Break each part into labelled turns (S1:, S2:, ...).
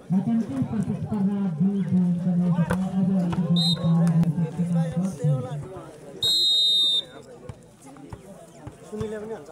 S1: Atención प्रतिस्पर्धा दूर दूर करने के बाद
S2: सुनिले पनि हुन्छ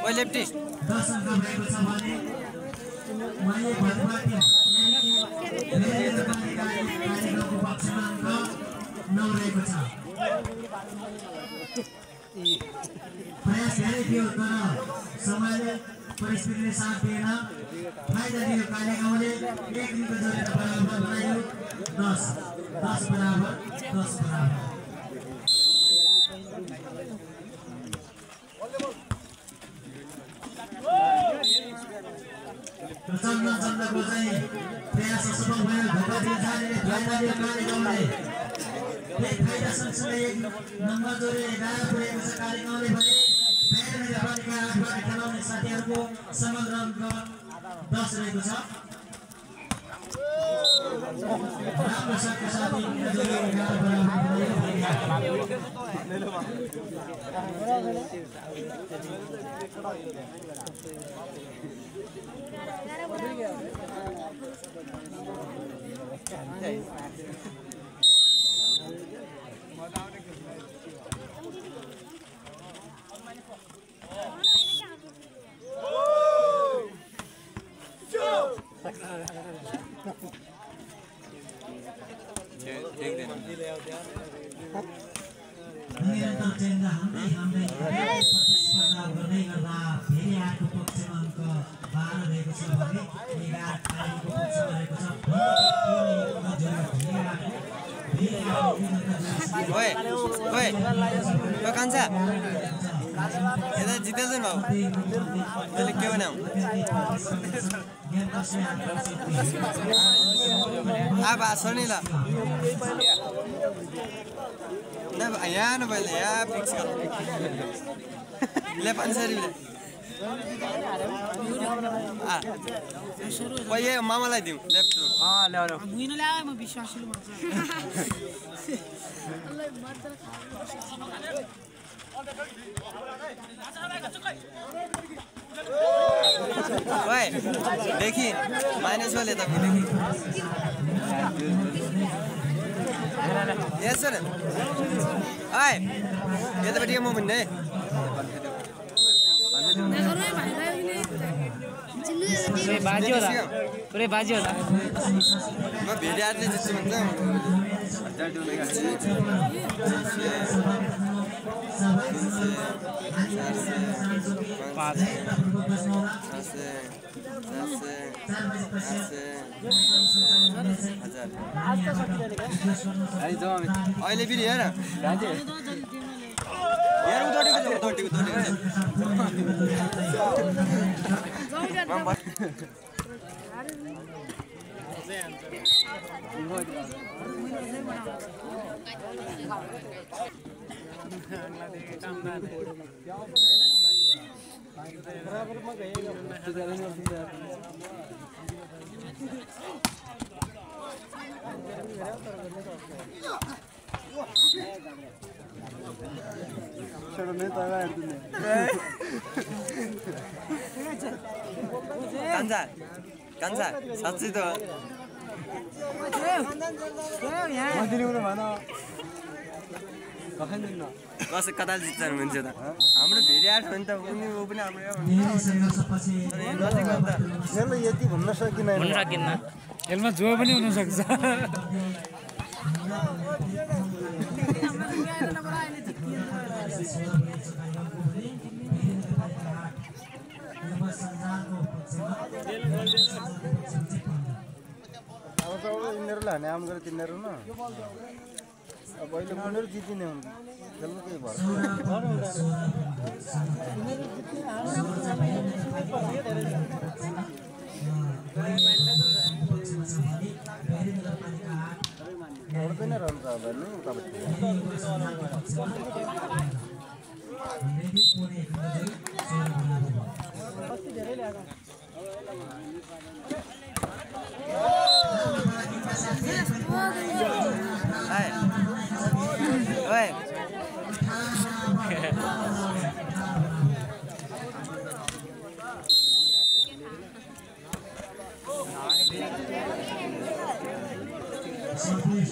S3: Oi, लेफ्टी
S1: प्रयास धेरै थियो तर समयले परिस्थितिले साथ दिएन फाइदा दियो कालीगाउँले 1 दिनको जोडीले बराबर बनायो 10 बराबर चन्द्रको चाहिँ प्रयास सफल भयो भगवती जानेले फाइदा दियो कालीगाउँले एक फाइदा सँगसँगै 1 नम्बर जोडी 11 पुगेको छ कालीगाउँले भने नगरपालिका 8 बाट खेलाउने साथीहरूको समग्र अङ्क 10 रहेको छ राम्रो शक्ति साथी जोडी 11 निरन्तर चेन्ज हाम्रै प्रतिस्पर्धा गर्दै गर्दा फेरि आएको पक्षमा अङ्क 12 रहेको छ भने 11 तारिखको पक्षमा रहेको छ
S3: ओए ओए यो कान्छा यता जितेछ नि बाबु त्यसले के बनाऊ आ भाषण नि ल यहाँ न पहिले यहाँ फिक्स गर ले 500 रुपैयाँ पहिले मामालाई दिउँ लेफ्ट ल्याउनु मुइन ल्याए म विश्वासले भन्छ ओए देखि माइनस वाले त देखि यस सर ओए यतापट्टि म भन्ने बाजी होला पुरै बाजी होला म भिडियोले जित्छु भन्छ अहिले फेरि हेर हेर कान्छा साँच्चै त कस कता जित्छन् भन्छ त हाम्रो भेरी आठ हो नि त उनी ऊ पनि हाम्रो
S2: यति भन्न सकिन्न खेलमा जो पनि हुन सक्छ अब त यिनीहरूले हाने आम गरेर तिनीहरू न अब अहिले उनीहरू जितिने हुन् खेल्नु केही भएर नै रहन्छ भन्नु उतापट्टि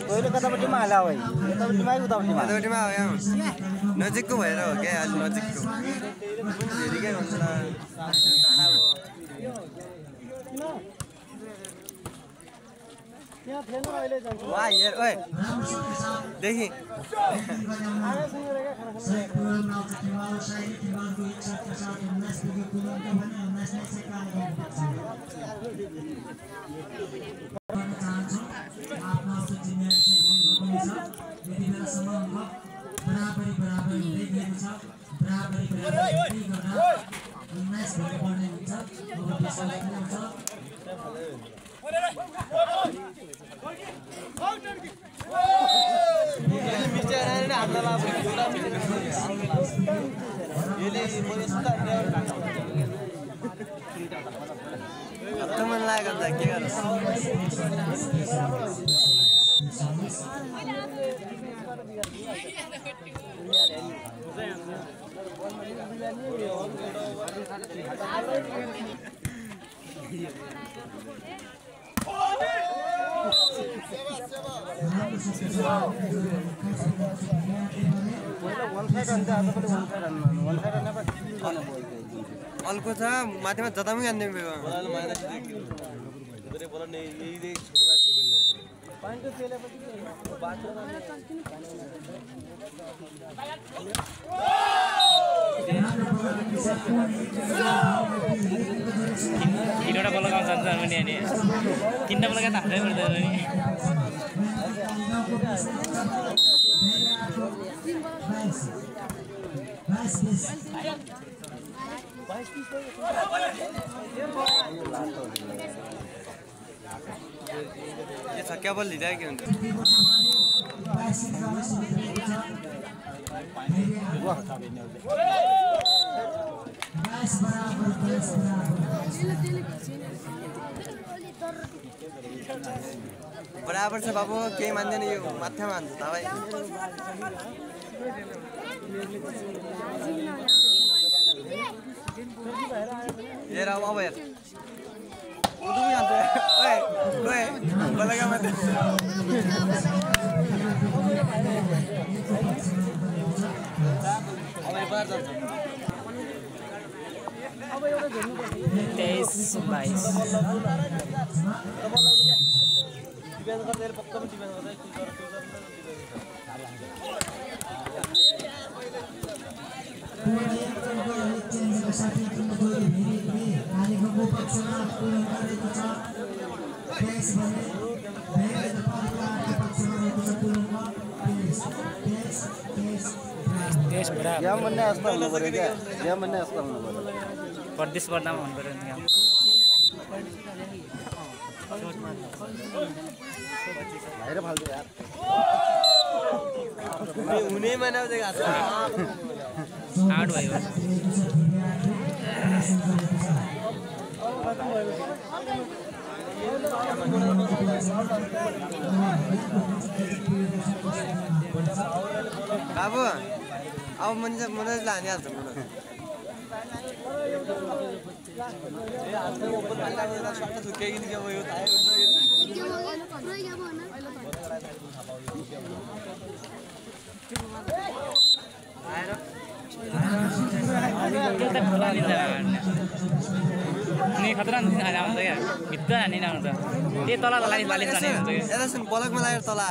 S2: पहिले कतापट्टिमा हाल्यो है यतापट्टिमा
S3: उतापट्टिमा हो यहाँ नजिकको भएर हो क्या आज नजिकको फेरिकै हुन्छ वाह यार ओए देखि
S1: 19 पुग्यो तुरुन्त भने 19 नै चाहिँ कालीगाउँको गर्न चाहन्छु आफ्नो आफ्नो टिमले चाहिँ गोल गर्नुहुन्छ यति बेलासम्म अङ्क बराबरी हुँदै गएको छ बराबरी हुँदै गर्दा 19 भन्नु पर्ने हुन्छ अब त्यसलाई के हुन्छ
S3: मन लाग्यो त के गर्नु अल्को छ माथिमा जतामै जान्ने
S4: तिनवटा बल गाउँ जान्छ भने अनि तिनवटा बल त हाल्दै पर्दैन नि
S3: यो छ क्या बल लिँदा के हुन्छ बराबर छ बाबु केही मान्दैन यो माथामा हान्छ तपाईँ हेर अब हेर उदुमी हान्छ ओए ओए बलगा माथि अब बार जान्छ
S4: 23-22 प्रतिस्पर्धामा हुनु पर्यो नि
S2: भाइर फाल्दो यार
S3: हुने माने
S4: आउट भयो
S3: बाबु अब मैले लानिहाल्छ
S4: नि खतरा आउँछ क्या भित्र हानी आउँछ त्यही तल लालिस जाने हुन्छ
S3: यता सुन बलकमा लागेर तल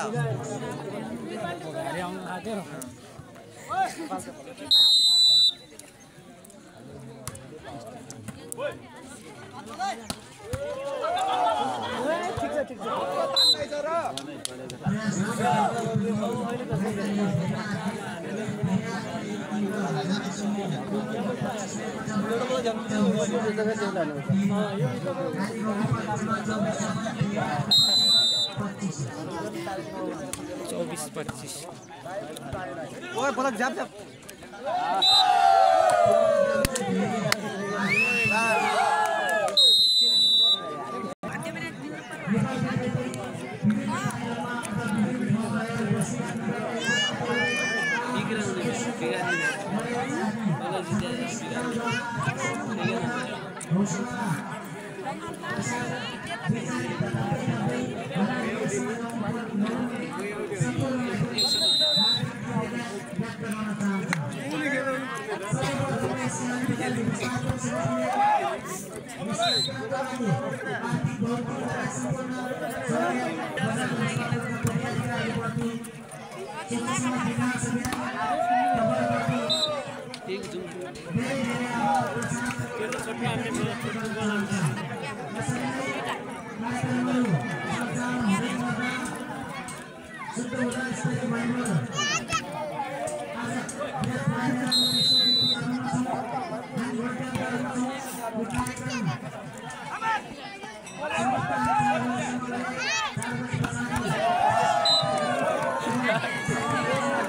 S4: चौबीस 25
S3: ओए बलक जाप जाप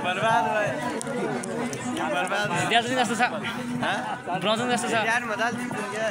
S3: बर्बाद भयो बर्बाद
S4: विद्यार्थी जस्तो छ ब्रजन जस्तो छ
S3: यार मजाल जित्नु क्या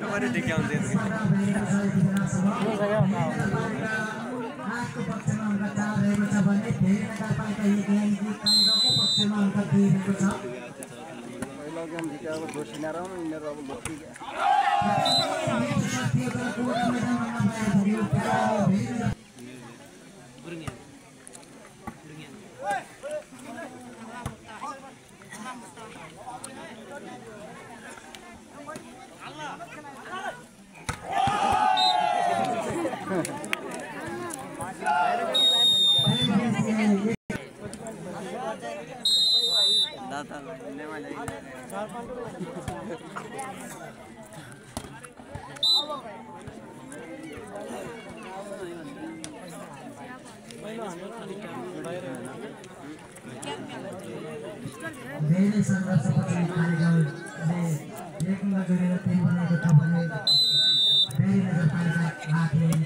S3: Kemarin diganti.
S1: धेरै संघर्षपछि कार्यक्रमले एकमा गरेर फेरि बनाएको छ भने फेरि नगरपालिका आफूले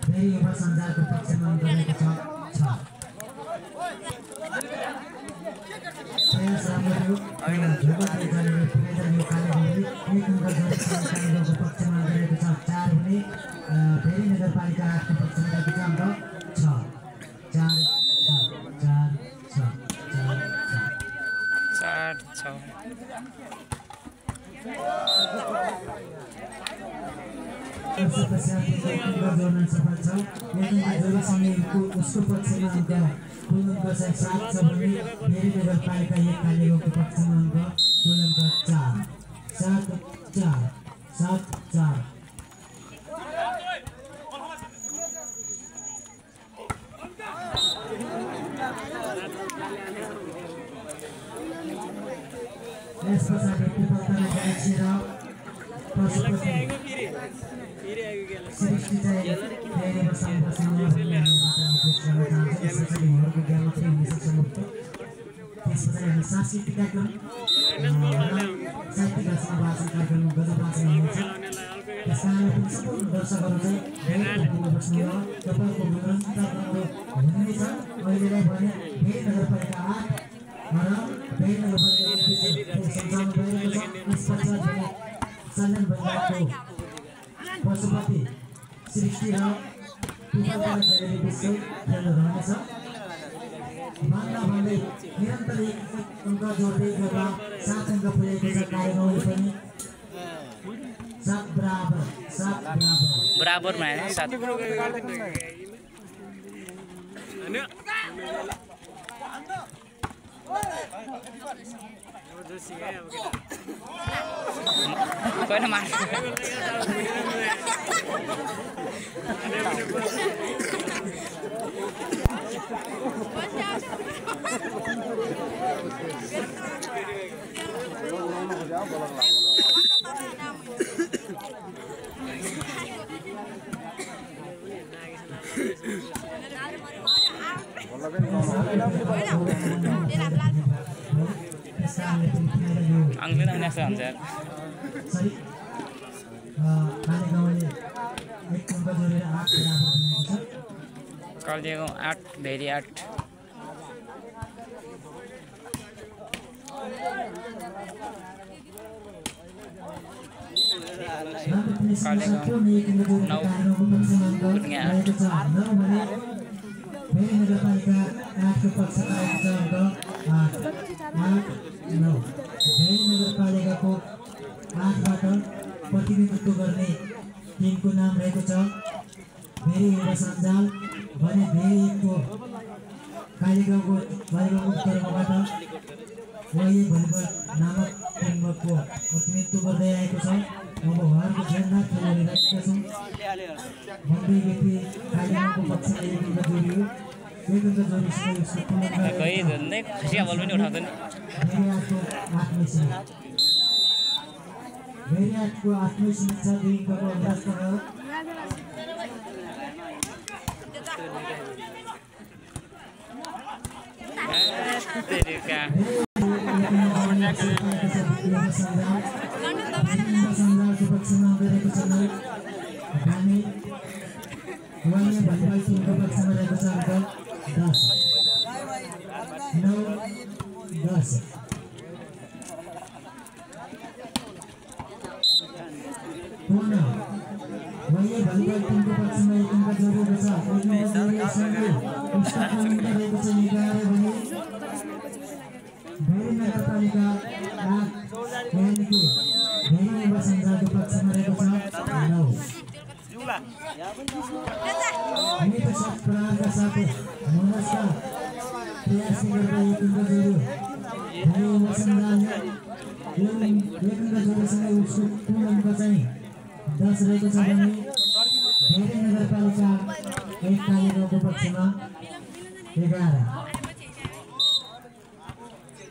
S1: फेरि युवा सञ्जालको पक्षमा गरेको छ पक्षमा गरेको छ 4 भने फेरि नगरपालिका आफूको पक्षमा गरेको छ 4 उसको पक्षमा अंक कुल अंक 7 छ भने फेरि नगरपालिका एक कार्यको पक्षमा अंक कुल अंक 4 यस पछाडि पिपलतरा ग्यालेक्सी र पशुपति सृष्टि चाहिँ धेरै वर्षसम्म ग्यालेक्सी हुन सक्छ मुक्त त्यस पछाडि हामी सांस्कृतिक कार्यक्रम साहित्यिक समावाचन कार्यक्रम गजवाचन हुन्छ त्यस कारणले पनि सम्पूर्ण दर्शकहरू चाहिँ धेरै बस्नु र तपाईँको मनोरञ्जन हुनेछ अहिलेलाई भने फेरि नगरपालिका 8 र फेरि पशुपति सृष्टि र पिपलतरा ग्यालेरी बिच खेल रहनेछ भन्दा भन्दै निरन्तर एक अङ्क जोड्दै गर्दा 7 अङ्क पुगेको छ कार्यक्रमले पनि 7
S4: बराबर मा हैन 7 कोइन मार Angklin namanya Sanjar.
S1: Sorry. Kali kau ini अङ्क जोडेर 8 बराबर बनाएको छ।
S4: कालिगाउँ 8 भेरी 8
S1: भेरी नगरपालिका 8 को पक्षमा रहेको छ अङ्क 8-9। भेरी नगरपालिकाको 8 बाट प्रतिनिधित्व गर्ने टिमको नाम रहेको छ भेरी युवा सञ्जाल भने भेरी 1 को कालीगाउँको उत्तरबाट वही भलिबल नामक टिमको प्रतिनिधित्व गर्दै आएको छ। अब उहाँहरूको झन्डा खेलिरहेका छौँ। भन्दै व्यक्ति कालीगाउँको पक्षमा एक अङ्क जोडियो। एक अङ्क जोडिसकेपछि उसको पूर्ण
S4: खै झन्डै खुसिया बल पनि उठाउँदैन।
S1: भेरी 8 को आत्मविश्वास छ 2 अङ्कको अभ्यास भयो।
S4: तेरेका
S1: सञ्जालको पक्षमा रहेको छ 9। हामी वही भलिबल टिमको पक्षमा रहेको छ अङ्क 10 9-10। पूर्ण वही भलिबल टिमको पक्षमा 1 अङ्क जोडिएको छ। 1 अङ्क जोडिएसँगै उसको पूर्ण रहेको छ 11 भने भेरी नगरपालिका 8 यानि कि भेरी युवा सञ्जालको पक्षमा रहेको छ 9। मिठो शट प्रहारका साथ मनोजका प्रयास गर्दा 1 अङ्क जोड्यो। भेरी युवा सञ्जालले 1 अङ्क जोडेसँगै उसको कुल अङ्क चाहिँ 10 रहेको छ भने भेरी नगरपालिका 1 कालीगाउँको पक्षमा 11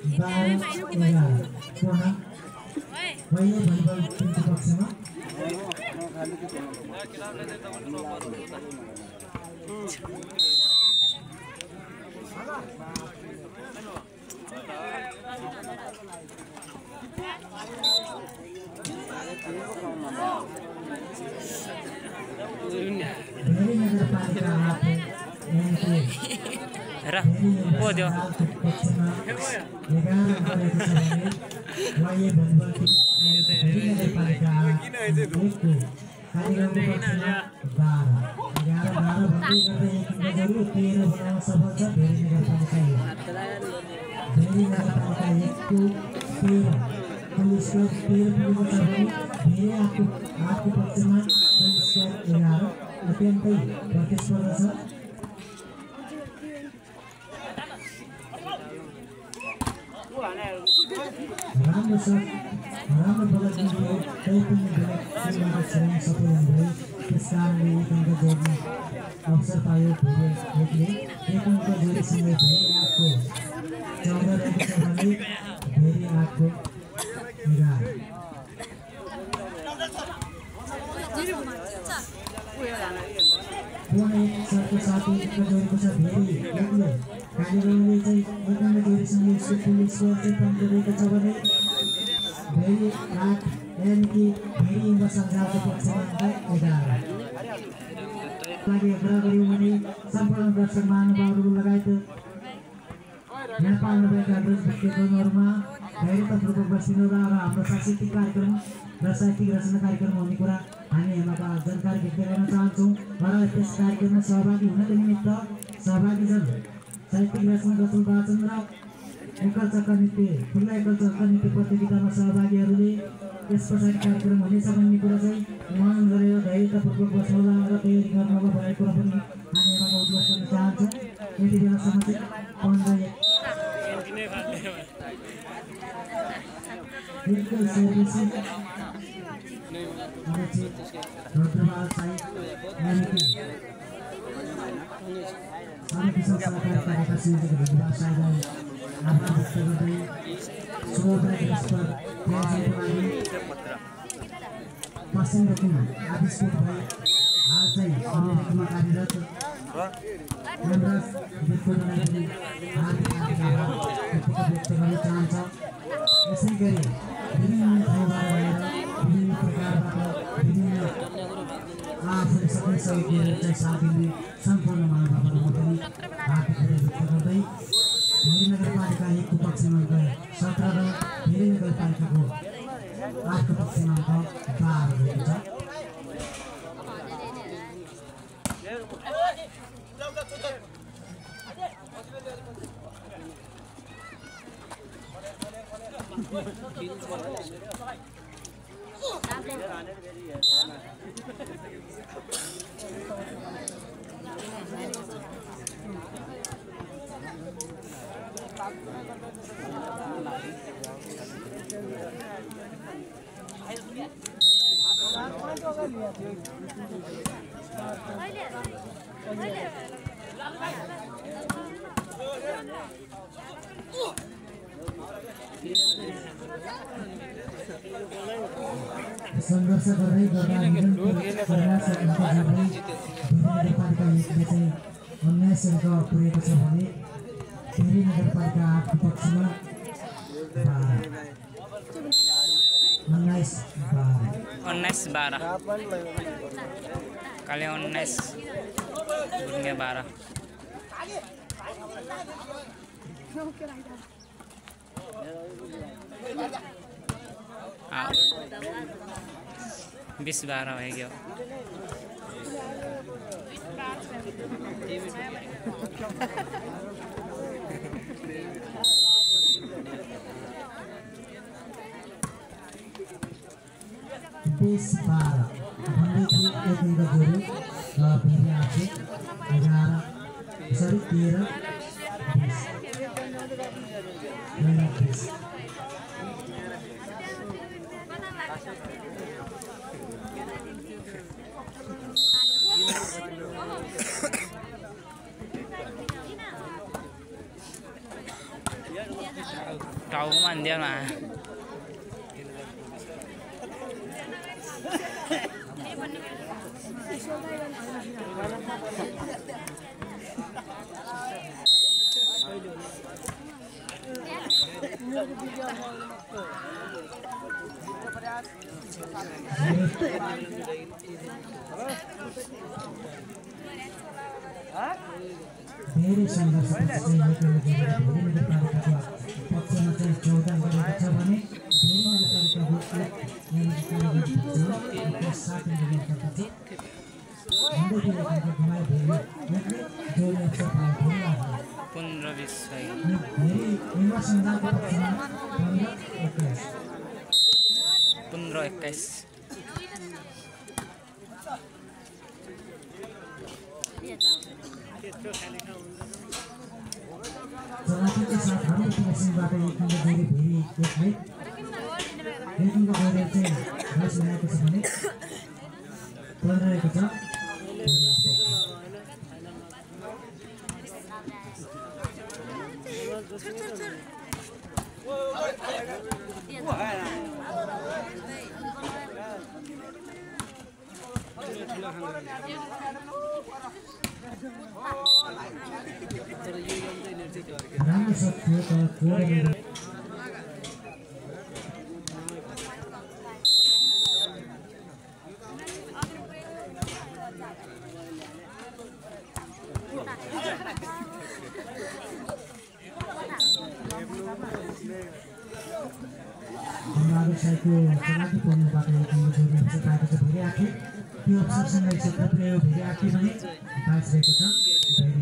S1: 12-11 पूर्ण वही भलिबल टिमको पक्षमा भेरी नगरपालिका 8 यानि कि
S4: र को त्यो
S1: 11 अङ्क रहेको छ भने वही भलिबल टिम भेरी नगरपालिका 8 कालीगाउँको पक्षमा 12 11-12 भन्दै गर्दै 1 अङ्क जोड्यो। 13 बनाउन सफल छ भेरी नगरपालिका 1। भेरी नगरपालिका 1 को 13 पुलिसको 13 पुगेको छ भने भेरी 8 को पक्षमा पुलिसको 11 अत्यन्तै प्रतिस्पर्धा छ। राम्रो छ राम्रो बलक दियो तै पनि बेलक श्रेणी सफल हुँदै त्यस कारणले 1 अङ्क जोड्ने अवसर पायो भेरी 1ले। 1 अङ्क जोडिसँगै भेरी 8 को 14 रहेको छ भने भेरी 8 को 11। पूर्ण 1 शटको साथ 1 अङ्क जोडेको छ भेरी 1ले। कालीगाउँले चाहिँ 1 अङ्क जोडिसँगै उसको कुल स्कोर चाहिँ 15 रहेको छ भने भेरी 8 यानि कि भेरी युवा सञ्जालको पक्षमा अङ्क 11 लागि आग्रह गर्यौँ भने सम्पूर्ण दर्शक महानुभावहरू लगायत नेपाल नभएका व्यक्तित्वहरूमा धैर्यतापूर्वक बसिरहँदा र हाम्रो सांस्कृतिक कार्यक्रम र साहित्यिक रचना कार्यक्रम हुने कुरा हामी यहाँका जानकारी व्यक्त गर्न चाहन्छौँ र त्यस कार्यक्रममा सहभागी हुनका निमित्त सहभागी छन् साहित्यिक रचना गजल वाचन र एकल चक्का नृत्य खुल्ला एकल चक्का नृत्य प्रतियोगितामा सहभागीहरूले यस पछाडि कार्यक्रम हुनेछ भन्ने कुरा चाहिँ मनन गरेर धैर्यतापूर्वक बस्नुहोला र तयारी गर्नुहोला भन्ने कुरा पनि हामी यहाँबाट उद्घोष गर्न चाहन्छौँ। यति बेलासम्म चाहिँ 15 बिल्कुल सर्भिसिङ रुद्रबाल साई यानि कि सरकिसान सहकारी कार्यका संयोजक रुद्रबाल साईलाई आभार व्यक्त गर्दै शुभोदय पर पश्चिम रोकिन आविष्कृत भए हाल चाहिँ अमेरिकामा कार्यरत नवराज विद्युतलाई पनि हार्दिक आभार व्यक्त गर्न चाहन्छ। यसै गरी विभिन्न ठाउँबाट आएर विभिन्न प्रकारबाट विभिन्न हामीले सबै सहयोग दिएर साथ दिने सम्पूर्ण महानुभावहरूलाई पनि हार्दिक व्यक्त गर्दै भेरी नगरपालिका 1 को पक्षमा 17 र भेरी नगरपालिकाको 8 को पक्षमा 12 रहेको छ। संघर्ष गर्दै गर्दा नगरपालिका 1ले चाहिँ 19 अङ्क पुगेको छ भने भेरी नगरपालिका 8 को पक्षमा
S4: 19-12 काले 19 गुरुङे 12 20-12 भयो। टाउमा हान्दियो न
S1: धेरै संघर्ष पक्षमा चाहिँ 14 गरेको छ भने भेरी नगरपालिकाको 7 चलाकीका साथ हाम्रो टिमबाट एक नम्बर जोडी भेरी एकले एक नम्बर जोडी चाहिँ 10 बनाएको छ भने 15 रहेको छ। राम्रो शट थियो तर चलाकी पर्नुबाट एक नम्बर जोडी हुन्छ पाएको छ भेरी आखिर त्यो अवसरसँग क्षेत्रले भेरी आखिर भने 22 रहेको छ भेरी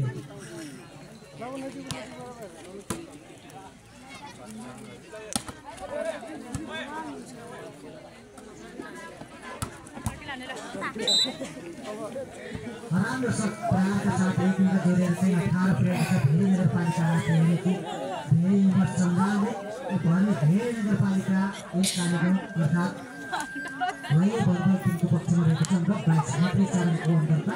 S1: राम्रो शट प्रहारका साथ एक नम्बर जोडीहरू चाहिँ 18 पुर्याएको छ भेरी नगरपालिका 8 हेरेकी भेरी युवा सङ्घालले भने भेरी नगरपालिका 1 कालेबुङ अर्थात् वही बलबल टिमको पक्षमा रहेको छ अङ्क 22 मात्रै चरणको अन्तर्गत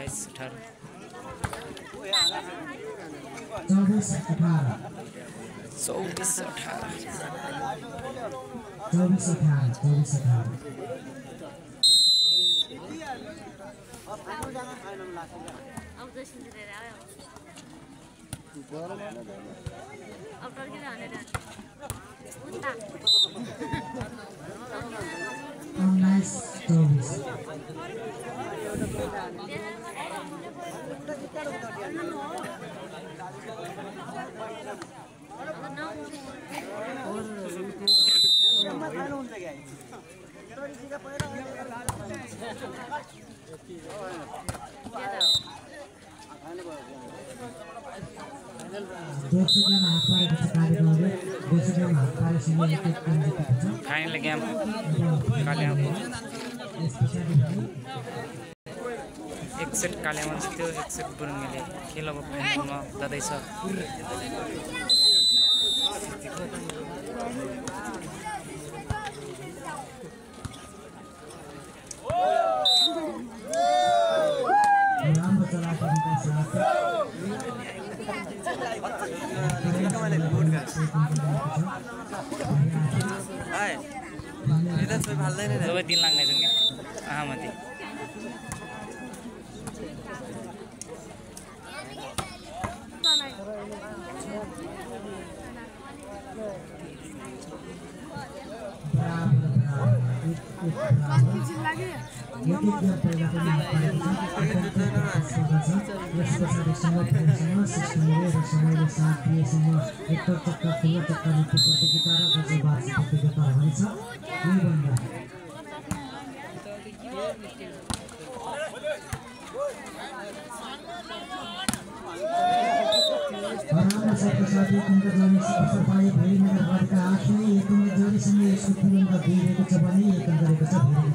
S4: 28-18 फाइनल गेम कालियाको एक सेट कालियामा जित्यो एक सेट बुरुङ्गेले खेल अब फाइनलमा जाँदैछ सबै दिन लाग्ने छन् क्या आमाथि
S1: जोडीसँग यसको तुलना गरिएको छ भने एक गरेको छ